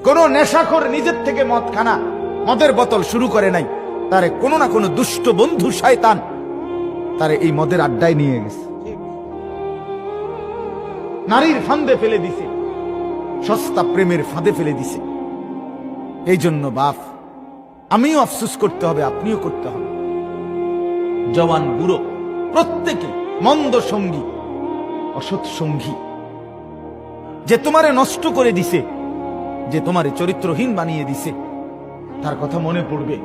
কোন নেশাখোর নিজের থেকে মদ খানা, মদের বোতল শুরু করে নাই, তারে কোনো না কোনো দুষ্ট বন্ধু শয়তান তারে এই মদের আড্ডায় নিয়ে গেছে, নারীর ফাঁদে ফেলে দিছে, সস্তা প্রেমের ফাঁদে ফেলে দিছে। এই জন্য বাপ, আমিও আফসোস করতে হবে, আপনিও করতে হবে। জওয়ান বুড়ো প্রত্যেকে মন্দ সঙ্গী, অসৎ সঙ্গী, যে তোমারে নষ্ট করে দিছে, যে তোমারে চরিত্রহীন বানিয়ে দিছে, তার কথা মনে পড়বে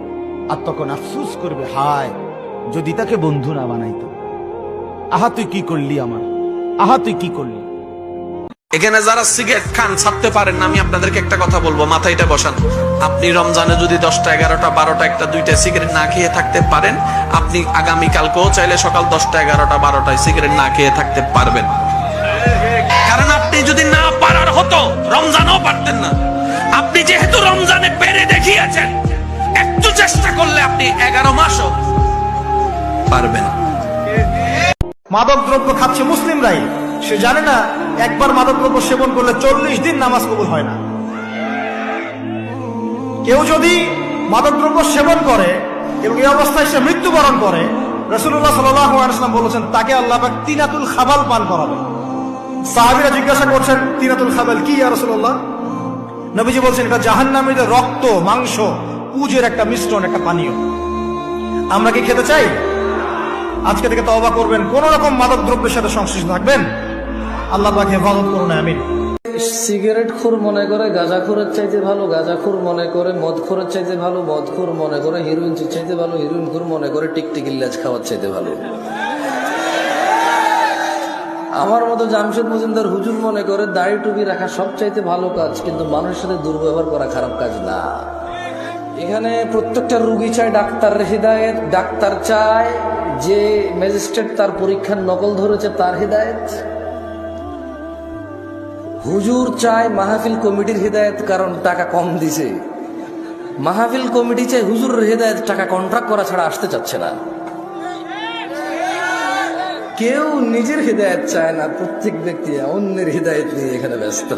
আর তখন আফসোস করবে, হায় যদি তাকে বন্ধু না বানাইতো। আহা তুই কি করলি আমার, আহা তুই কি করলি। এখানে যারা সিগারেট খান ছাড়তে পারেন না, আমি আপনাদেরকে একটা কথা বলবো, মাথায় এটা বসান। আপনি রমজানে যদি 10টা 11টা 12টা 1টা 2টা সিগারেট না খেয়ে থাকতে পারেন, আপনি আগামী কালকেও চাইলে সকাল 10টা 11টা 12টায় সিগারেট না খেয়ে থাকতে পারবেন। কারণ আপনি যদি না পারার হতো রমজানও পারতেন না। আপনি যেহেতু রমজানে পেরে দেখিয়েছেন, একটু চেষ্টা করলে আপনি 11 মাসও পারবেন। মাদক দ্রব্য খাচ্ছে মুসলিমরাই, সে জানে না একবার মাদক দ্রব্য সেবন করলে 40 দিন নামাজ কবুল হয় না। কেউ যদি মাদক দ্রব্য সেবন করে এবং এই অবস্থায় সে মৃত্যুবরণ করে, রাসূলুল্লাহ সাল্লাল্লাহু আলাইহি ওয়াসাল্লাম বলেছেন তাকে আল্লাহ পাক তিনাতুল খাবাল পান করাবে। সাহাবীরা জিজ্ঞাসা করছেন, তিনাতুল খাবাল কি ইয়া রাসূলুল্লাহ? নবীজি বলছেন, এটা জাহান্নামীদের রক্ত, মাংস, পুজের একটা মিশ্রণ, একটা পানীয়। আমরা কি খেতে চাই? আজকে থেকে তওবা করবেন, কোন রকম মাদক দ্রব্যের সাথে সংশ্লিষ্ট থাকবেন। আল্লাহ পাক হেফাজত করুন, আমিন। সিগারেট খোর মনে করে গাঁজাখোরের চাইতে ভালো, গাঁজাখোর মনে করে মদখোরের চাইতে ভালো, মদখোর মনে করে হিরোইন চাইতে ভালো, হিরোইন খোর মনে করে টিকটিকির লেজ খাওয়ার চাইতে ভালো। আমার মতো জামশেদ মজুমদার হুজুর মনে করে দাড়ি টুপি রাখা সব চাইতে ভালো কাজ, কিন্তু মানুষের সাথে দুর্ব্যবহার করা খারাপ কাজ না। এখানে প্রত্যেকটা রুগী চায় ডাক্তারের হিদায়েত, ডাক্তার চায় যে ম্যাজিস্ট্রেট তার পরীক্ষার নকল ধরেছে তার হিদায়েত, হুজুর চায় মাহফিল কমিটির হিদায়েত, কারণ টাকা কম দিছে। মাহফিল কমিটি চায় হুজুরের হিদায়েত, টাকা কন্ট্রাক্ট করা ছাড়া আসতে চাচ্ছে না। কেউ নিজের হিদায়েত চায় না, প্রত্যেক ব্যক্তি অন্যের হিদায়েত নিয়ে এখানে ব্যস্ত।